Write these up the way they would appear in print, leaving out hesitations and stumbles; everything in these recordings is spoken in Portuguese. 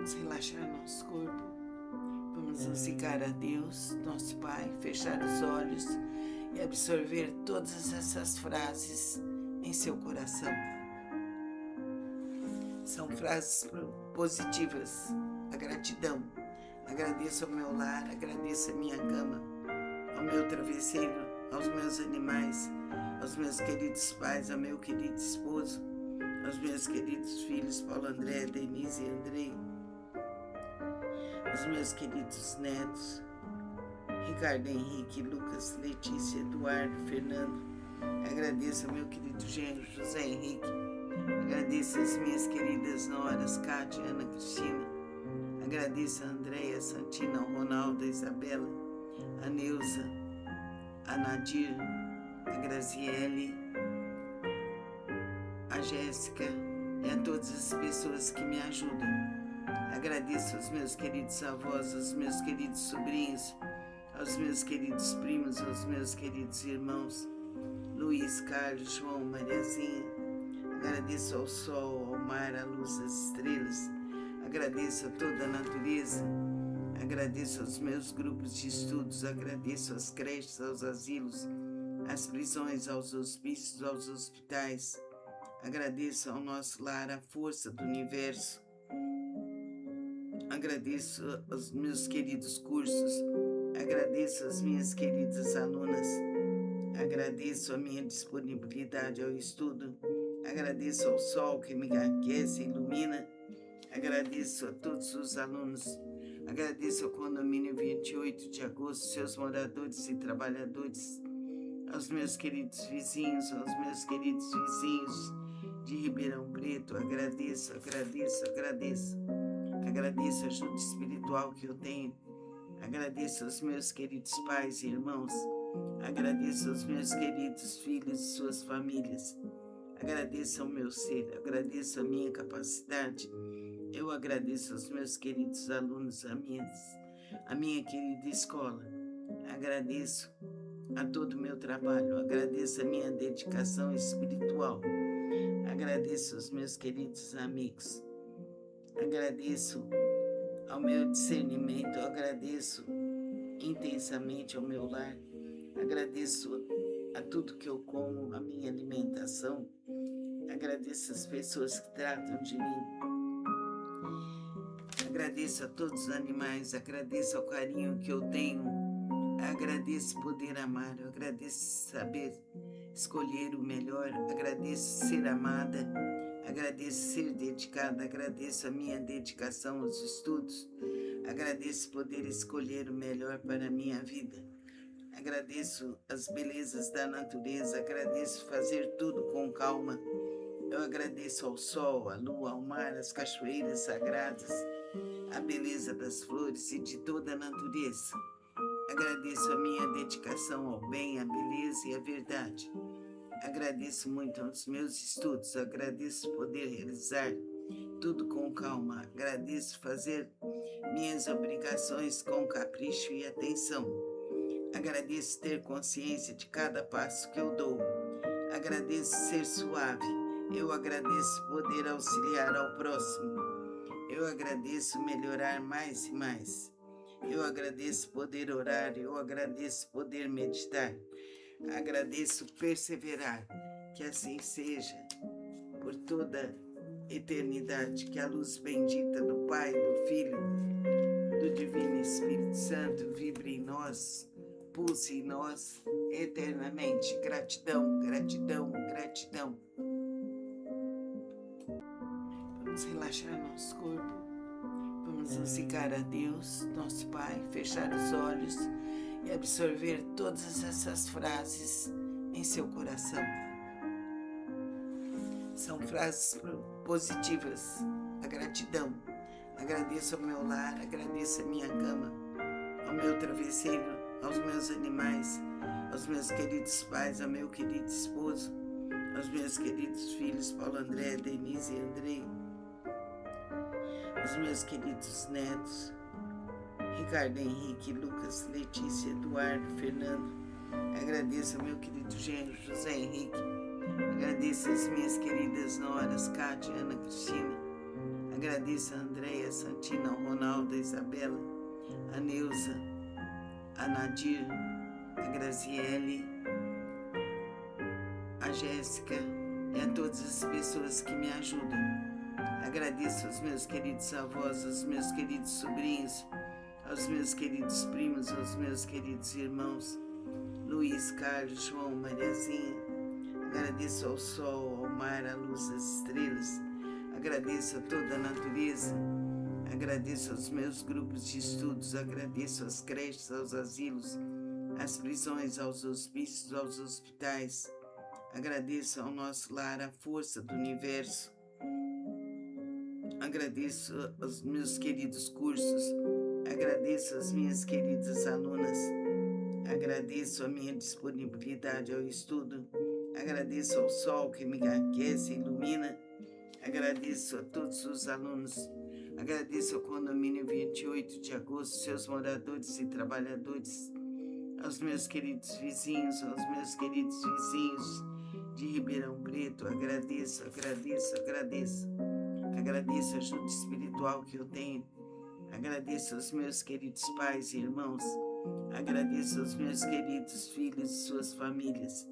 Vamos relaxar nosso corpo. Vamos nos ligar a Deus, nosso Pai, fechar os olhos e absorver todas essas frases em seu coração. São frases positivas. A gratidão. Agradeço ao meu lar, agradeço a minha cama, ao meu travesseiro, aos meus animais, aos meus queridos pais, ao meu querido esposo, aos meus queridos filhos, Paulo André, Denise e Andrei, aos meus queridos netos, Ricardo Henrique, Lucas, Letícia, Eduardo, Fernando. Agradeço ao meu querido genro, José Henrique. Agradeço às minhas queridas noras, Cátia, Ana Cristina. Agradeço a Andréia, Santina, ao Ronaldo, a Isabela, a Neuza, a Nadir, a Graziele, a Jéssica e a todas as pessoas que me ajudam. Agradeço aos meus queridos avós, aos meus queridos sobrinhos, aos meus queridos primos, aos meus queridos irmãos, Luiz, Carlos, João, Mariazinha. Agradeço ao sol, ao mar, à luz, às estrelas. Agradeço a toda a natureza. Agradeço aos meus grupos de estudos. Agradeço às creches, aos asilos, às prisões, aos hospícios, aos hospitais. Agradeço ao nosso lar, a força do universo. Agradeço aos meus queridos cursos. Agradeço às minhas queridas alunas. Agradeço a minha disponibilidade ao estudo. Agradeço ao sol que me aquece e ilumina. Agradeço a todos os alunos. Agradeço ao condomínio 28 de agosto, seus moradores e trabalhadores, aos meus queridos vizinhos, aos meus queridos vizinhos de Ribeirão Preto. Agradeço. Agradeço a ajuda espiritual que eu tenho. Agradeço aos meus queridos pais e irmãos. Agradeço aos meus queridos filhos e suas famílias. Agradeço ao meu ser, agradeço a minha capacidade. Eu agradeço aos meus queridos alunos, a minha querida escola. Agradeço a todo o meu trabalho, agradeço a minha dedicação espiritual. Agradeço aos meus queridos amigos. Agradeço ao meu discernimento, agradeço intensamente ao meu lar. Agradeço a tudo que eu como, a minha alimentação. Agradeço as pessoas que tratam de mim. Agradeço a todos os animais, agradeço ao carinho que eu tenho. Agradeço poder amar, agradeço saber escolher o melhor, agradeço ser amada, agradeço ser dedicada, agradeço a minha dedicação aos estudos, agradeço poder escolher o melhor para a minha vida. Agradeço as belezas da natureza, agradeço fazer tudo com calma. Eu agradeço ao sol, à lua, ao mar, às cachoeiras sagradas, a beleza das flores e de toda a natureza. Agradeço a minha dedicação ao bem, à beleza e à verdade. Agradeço muito aos meus estudos, agradeço poder realizar tudo com calma, agradeço fazer minhas obrigações com capricho e atenção. Agradeço ter consciência de cada passo que eu dou. Agradeço ser suave. Eu agradeço poder auxiliar ao próximo. Eu agradeço melhorar mais e mais. Eu agradeço poder orar. Eu agradeço poder meditar. Agradeço perseverar. Que assim seja por toda eternidade. Que a luz bendita do Pai, do Filho, do Divino Espírito Santo vibre em nós, pulse em nós eternamente. Gratidão, gratidão, gratidão. Vamos relaxar nosso corpo. Vamos nos ligar a Deus, nosso Pai, fechar os olhos e absorver todas essas frases em seu coração. São frases positivas. A gratidão. Agradeço ao meu lar, agradeço a minha cama, ao meu travesseiro, aos meus animais, aos meus queridos pais, ao meu querido esposo, aos meus queridos filhos, Paulo André, Denise e Andrei, aos meus queridos netos, Ricardo Henrique, Lucas, Letícia, Eduardo, Fernando. Agradeço ao meu querido genro, José Henrique. Agradeço às minhas queridas noras, Cátia, Ana Cristina. Agradeço a Andréia, a Santina, ao Ronaldo, a Isabela, a Neuza, a Nadir, a Graziele, a Jéssica e a todas as pessoas que me ajudam. Agradeço aos meus queridos avós, aos meus queridos sobrinhos, aos meus queridos primos, aos meus queridos irmãos, Luiz, Carlos, João, Mariazinha. Agradeço ao sol, ao mar, à luz, às estrelas. Agradeço a toda a natureza. Agradeço aos meus grupos de estudos. Agradeço às creches, aos asilos, às prisões, aos hospícios, aos hospitais. Agradeço ao nosso lar, a força do universo. Agradeço aos meus queridos cursos. Agradeço às minhas queridas alunas. Agradeço a minha disponibilidade ao estudo. Agradeço ao sol que me aquece e ilumina. Agradeço a todos os alunos. Agradeço ao condomínio 28 de agosto, seus moradores e trabalhadores. Aos meus queridos vizinhos, aos meus queridos vizinhos de Ribeirão Preto. Agradeço. Agradeço a ajuda espiritual que eu tenho. Agradeço aos meus queridos pais e irmãos. Agradeço aos meus queridos filhos e suas famílias.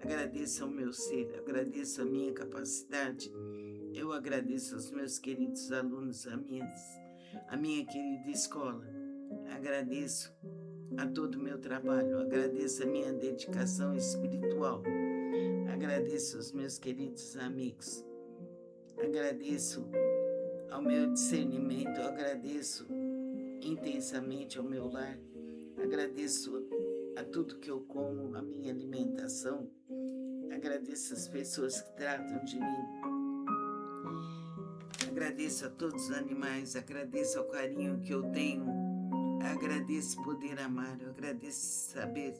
Agradeço ao meu ser, agradeço a minha capacidade. Eu agradeço aos meus queridos alunos, a minha querida escola. Agradeço a todo o meu trabalho, agradeço a minha dedicação espiritual. Agradeço aos meus queridos amigos. Agradeço ao meu discernimento, agradeço intensamente ao meu lar. Agradeço a tudo que eu como, a minha alimentação. Agradeço as pessoas que tratam de mim. Agradeço a todos os animais, agradeço ao carinho que eu tenho. Agradeço poder amar, agradeço saber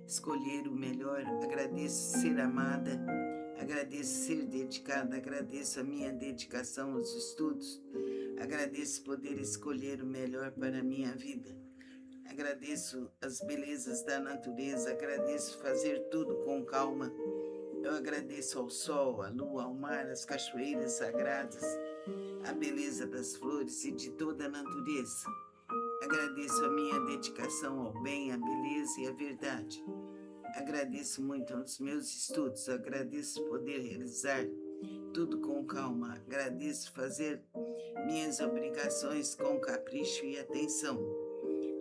escolher o melhor, agradeço ser amada, agradeço ser dedicada, agradeço a minha dedicação aos estudos, agradeço poder escolher o melhor para a minha vida. Agradeço as belezas da natureza, agradeço fazer tudo com calma. Eu agradeço ao sol, à lua, ao mar, às cachoeiras sagradas, a beleza das flores e de toda a natureza. Agradeço a minha dedicação ao bem, à beleza e à verdade. Agradeço muito aos meus estudos, agradeço poder realizar tudo com calma, agradeço fazer minhas obrigações com capricho e atenção.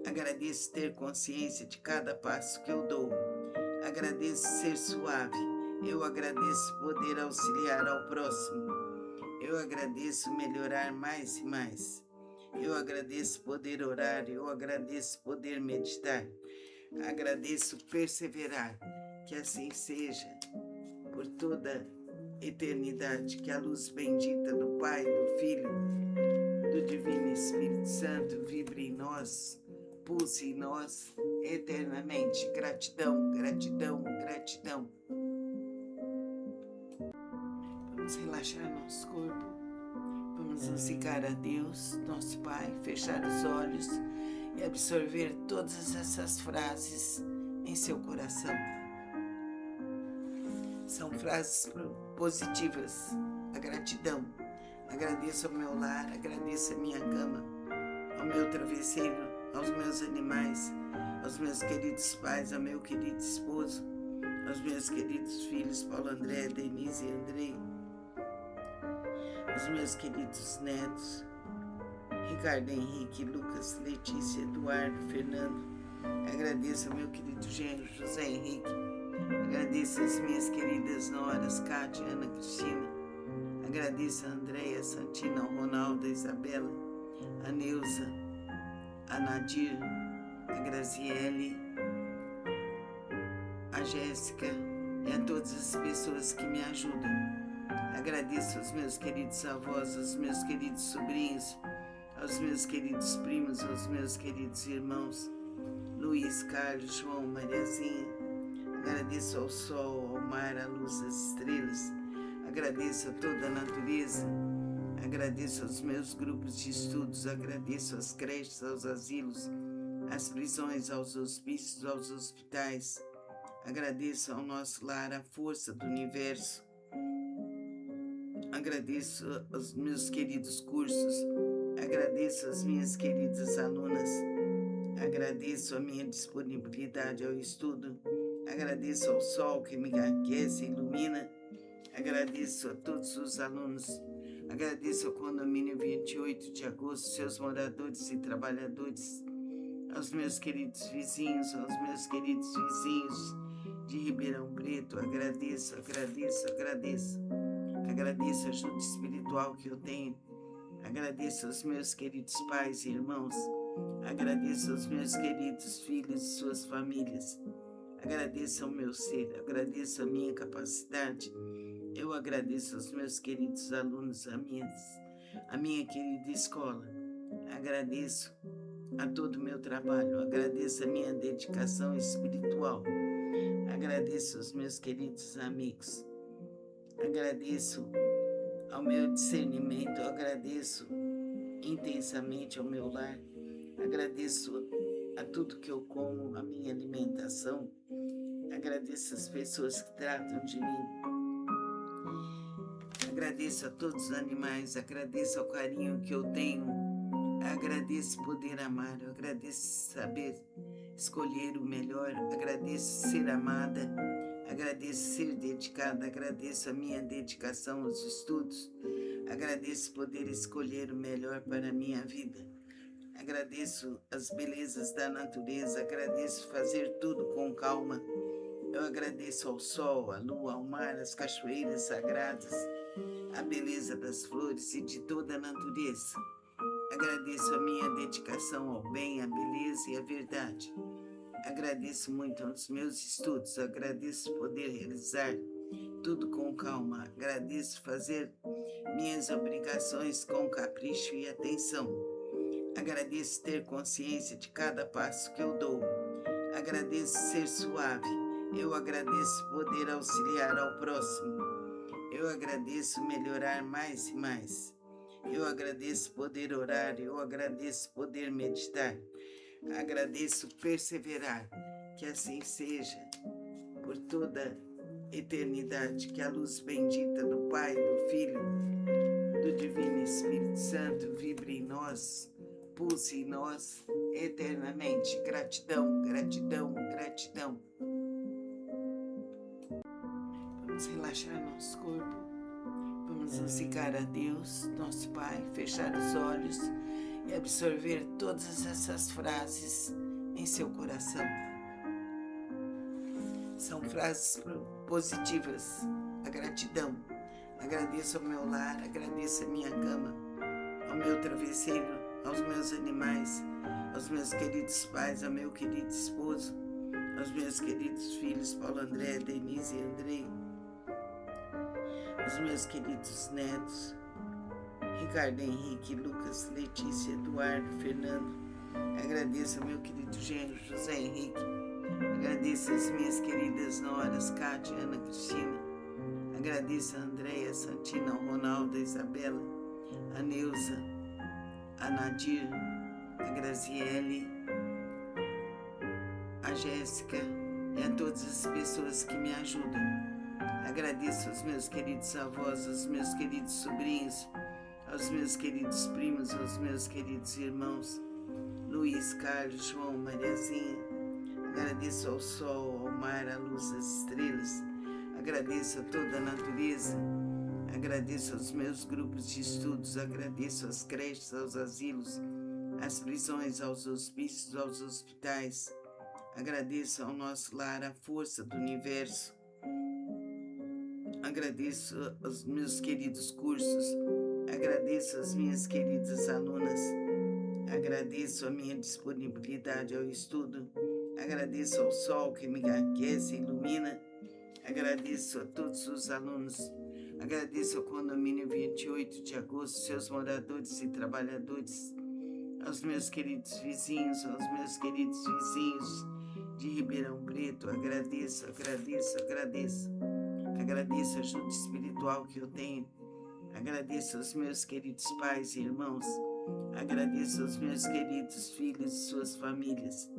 Agradeço ter consciência de cada passo que eu dou. Agradeço ser suave. Eu agradeço poder auxiliar ao próximo. Eu agradeço melhorar mais e mais. Eu agradeço poder orar. Eu agradeço poder meditar. Agradeço perseverar. Que assim seja por toda eternidade. Que a luz bendita do Pai, do Filho, do Divino Espírito Santo vibre em nós, pulse em nós eternamente. Gratidão, gratidão, gratidão. Vamos relaxar nosso corpo. Vamos nos ligar a Deus, nosso Pai, fechar os olhos e absorver todas essas frases em seu coração. São frases positivas. A gratidão. Agradeço ao meu lar, agradeço a minha cama, ao meu travesseiro, aos meus animais, aos meus queridos pais, ao meu querido esposo, aos meus queridos filhos, Paulo André, Denise e Andrei, aos meus queridos netos, Ricardo Henrique, Lucas, Letícia, Eduardo, Fernando. Agradeço ao meu querido genro, José Henrique. Agradeço às minhas queridas noras, Kátia, Ana Cristina. Agradeço a Andréia, a Santina, ao Ronaldo, a Isabela, a Neuza, a Nadir, a Graziele, a Jéssica e a todas as pessoas que me ajudam. Agradeço aos meus queridos avós, aos meus queridos sobrinhos, aos meus queridos primos, aos meus queridos irmãos, Luiz, Carlos, João, Mariazinha. Agradeço ao sol, ao mar, à luz, às estrelas. Agradeço a toda a natureza. Agradeço aos meus grupos de estudos. Agradeço às creches, aos asilos, às prisões, aos hospícios, aos hospitais. Agradeço ao nosso lar, a força do universo. agradeço os meus queridos cursos, agradeço as minhas queridas alunas, agradeço a minha disponibilidade ao estudo, agradeço ao sol que me aquece e ilumina, agradeço a todos os alunos, agradeço ao condomínio 28 de agosto, seus moradores e trabalhadores, aos meus queridos vizinhos, aos meus queridos vizinhos de Ribeirão Preto, agradeço a ajuda espiritual que eu tenho, agradeço aos meus queridos pais e irmãos, agradeço aos meus queridos filhos e suas famílias, agradeço ao meu ser, agradeço a minha capacidade, eu agradeço aos meus queridos alunos, a minha querida escola, agradeço a todo o meu trabalho, agradeço a minha dedicação espiritual, agradeço aos meus queridos amigos, agradeço ao meu discernimento, agradeço intensamente ao meu lar, agradeço a tudo que eu como, a minha alimentação, agradeço as pessoas que tratam de mim, agradeço a todos os animais, agradeço ao carinho que eu tenho, agradeço poder amar, agradeço saber escolher o melhor, agradeço ser amada, agradeço ser dedicada, agradeço a minha dedicação aos estudos, agradeço poder escolher o melhor para a minha vida, agradeço as belezas da natureza, agradeço fazer tudo com calma, eu agradeço ao sol, à lua, ao mar, às cachoeiras sagradas, a beleza das flores e de toda a natureza. Agradeço a minha dedicação ao bem, à beleza e à verdade. Agradeço muito aos meus estudos, agradeço poder realizar tudo com calma, agradeço fazer minhas obrigações com capricho e atenção. Agradeço ter consciência de cada passo que eu dou. Agradeço ser suave, eu agradeço poder auxiliar ao próximo. Eu agradeço melhorar mais e mais. Eu agradeço poder orar, eu agradeço poder meditar, agradeço perseverar, que assim seja, por toda eternidade, que a luz bendita do Pai, do Filho, do Divino Espírito Santo vibre em nós, pulse em nós eternamente. Gratidão, gratidão, gratidão. Vamos relaxar nosso corpo. Vamos nos ligar a Deus, nosso Pai, fechar os olhos e absorver todas essas frases em seu coração. São frases positivas. A gratidão. Agradeço ao meu lar, agradeço a minha cama, ao meu travesseiro, aos meus animais, aos meus queridos pais, ao meu querido esposo, aos meus queridos filhos, Paulo André, Denise e Andrei, os meus queridos netos, Ricardo Henrique, Lucas, Letícia, Eduardo, Fernando. Agradeço ao meu querido genro, José Henrique. Agradeço às minhas queridas noras, Kátia, Ana Cristina. Agradeço a Andréia, Santina, ao Ronaldo, a Isabela, a Neuza, a Nadir, a Graziele, a Jéssica e a todas as pessoas que me ajudam. Agradeço aos meus queridos avós, aos meus queridos sobrinhos, aos meus queridos primos, aos meus queridos irmãos, Luiz, Carlos, João, Mariazinha. Agradeço ao sol, ao mar, à luz das estrelas. Agradeço a toda a natureza. Agradeço aos meus grupos de estudos. Agradeço às creches, aos asilos, às prisões, aos hospícios, aos hospitais. Agradeço ao nosso lar, a força do universo. Agradeço aos meus queridos cursos, agradeço às minhas queridas alunas, agradeço a minha disponibilidade ao estudo, agradeço ao sol que me aquece e ilumina, agradeço a todos os alunos, agradeço ao condomínio 28 de agosto, seus moradores e trabalhadores, aos meus queridos vizinhos, aos meus queridos vizinhos de Ribeirão Preto, agradeço a ajuda espiritual que eu tenho, agradeço aos meus queridos pais e irmãos, agradeço aos meus queridos filhos e suas famílias,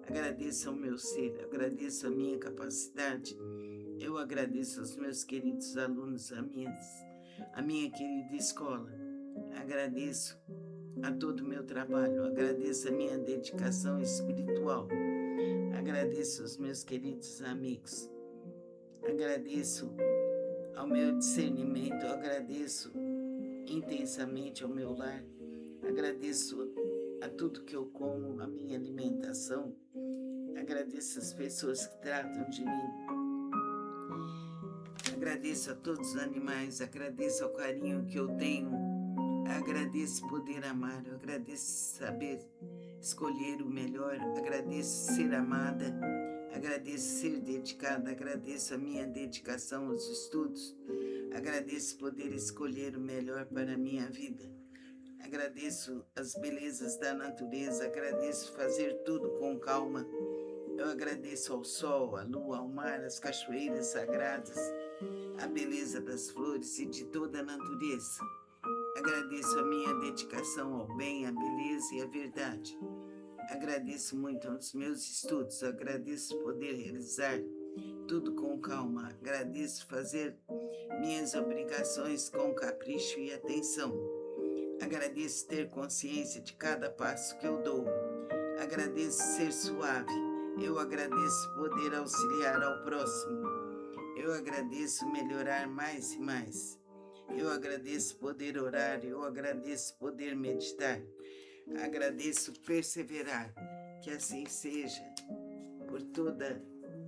agradeço ao meu ser, agradeço a minha capacidade, eu agradeço aos meus queridos alunos, a minha querida escola. Agradeço a todo o meu trabalho, agradeço a minha dedicação espiritual, agradeço aos meus queridos amigos, agradeço ao meu discernimento, agradeço intensamente ao meu lar, agradeço a tudo que eu como, a minha alimentação, agradeço as pessoas que tratam de mim, agradeço a todos os animais, agradeço ao carinho que eu tenho, agradeço poder amar, agradeço saber escolher o melhor, agradeço ser amada, agradeço ser dedicada, agradeço a minha dedicação aos estudos, agradeço poder escolher o melhor para a minha vida, agradeço as belezas da natureza, agradeço fazer tudo com calma, eu agradeço ao sol, à lua, ao mar, às cachoeiras sagradas, a beleza das flores e de toda a natureza. Agradeço a minha dedicação ao bem, à beleza e à verdade. Agradeço muito aos meus estudos, agradeço poder realizar tudo com calma, agradeço fazer minhas obrigações com capricho e atenção. Agradeço ter consciência de cada passo que eu dou. Agradeço ser suave. Eu agradeço poder auxiliar ao próximo. Eu agradeço melhorar mais e mais. Eu agradeço poder orar, eu agradeço poder meditar, agradeço perseverar, que assim seja, por toda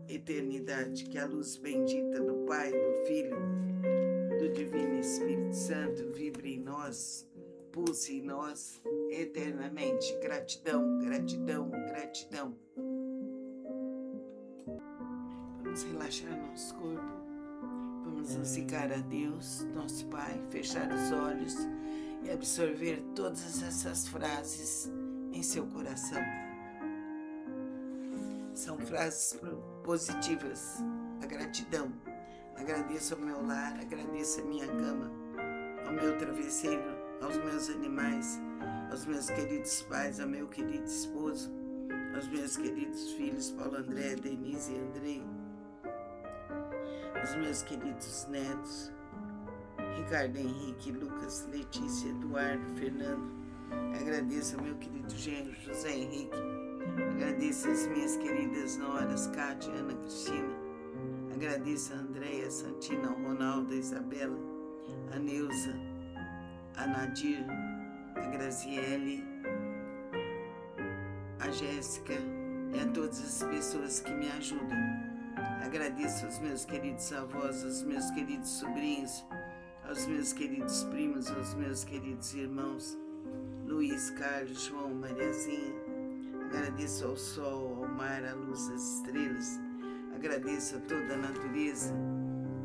eternidade, que a luz bendita do Pai, do Filho, do Divino Espírito Santo vibre em nós, pulse em nós eternamente. Gratidão, gratidão, gratidão. Vamos relaxar nosso corpo. Vamos nos ligar a Deus, nosso Pai, fechar os olhos e absorver todas essas frases em seu coração. São frases positivas. A gratidão. Agradeço ao meu lar, agradeço a minha cama, ao meu travesseiro, aos meus animais, aos meus queridos pais, ao meu querido esposo, aos meus queridos filhos, Paulo André, Denise e Andrei, os meus queridos netos, Ricardo Henrique, Lucas, Letícia, Eduardo, Fernando. Agradeço ao meu querido genro, José Henrique. Agradeço às minhas queridas noras, Cátia, Ana Cristina. Agradeço a Andréia, Santina, ao Ronaldo, a Isabela, a Neuza, a Nadir, a Graziele, a Jéssica e a todas as pessoas que me ajudam. Agradeço aos meus queridos avós, aos meus queridos sobrinhos, aos meus queridos primos, aos meus queridos irmãos, Luiz, Carlos, João, Mariazinha. Agradeço ao sol, ao mar, à luz, às estrelas. Agradeço a toda a natureza.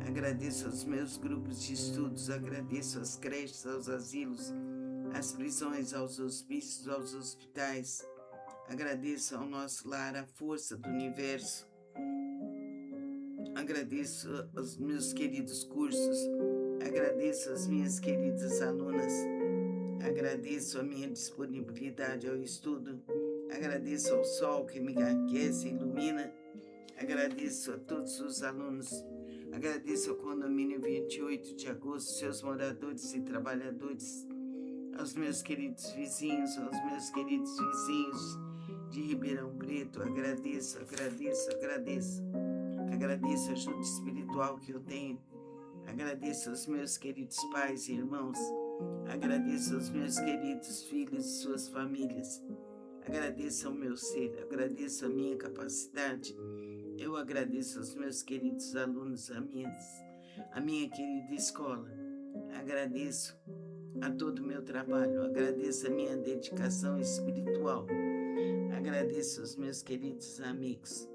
Agradeço aos meus grupos de estudos. Agradeço às creches, aos asilos, às prisões, aos hospícios, aos hospitais. Agradeço ao nosso lar, a força do universo. Agradeço aos meus queridos cursos, agradeço às minhas queridas alunas, agradeço a minha disponibilidade ao estudo, agradeço ao sol que me aquece e ilumina, agradeço a todos os alunos, agradeço ao condomínio 28 de agosto, seus moradores e trabalhadores, aos meus queridos vizinhos, aos meus queridos vizinhos de Ribeirão Preto, agradeço, agradeço, agradeço. Agradeço a ajuda espiritual que eu tenho. Agradeço aos meus queridos pais e irmãos. Agradeço aos meus queridos filhos e suas famílias. Agradeço ao meu ser. Agradeço a minha capacidade. Eu agradeço aos meus queridos alunos, a minha querida escola. Agradeço a todo o meu trabalho. Agradeço a minha dedicação espiritual. Agradeço aos meus queridos amigos.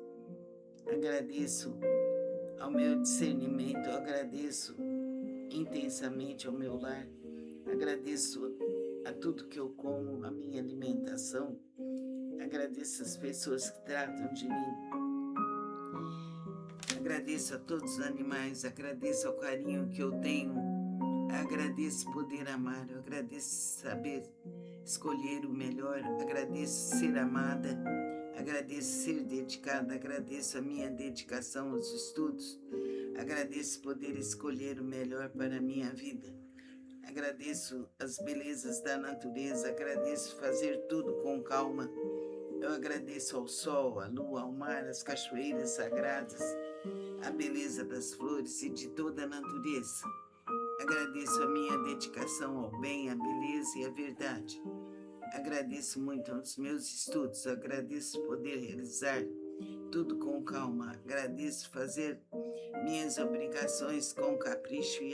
Agradeço ao meu discernimento, agradeço intensamente ao meu lar, agradeço a tudo que eu como, a minha alimentação, agradeço as pessoas que tratam de mim, agradeço a todos os animais, agradeço ao carinho que eu tenho, agradeço poder amar, agradeço saber escolher o melhor, agradeço ser amada, agradeço ser dedicada, agradeço a minha dedicação aos estudos, agradeço poder escolher o melhor para a minha vida, Agradeço as belezas da natureza, agradeço fazer tudo com calma. Eu agradeço ao sol, à lua, ao mar, às cachoeiras sagradas, a beleza das flores e de toda a natureza. Agradeço a minha dedicação ao bem, à beleza e à verdade. Agradeço muito aos meus estudos, agradeço poder realizar tudo com calma, agradeço fazer minhas obrigações com capricho e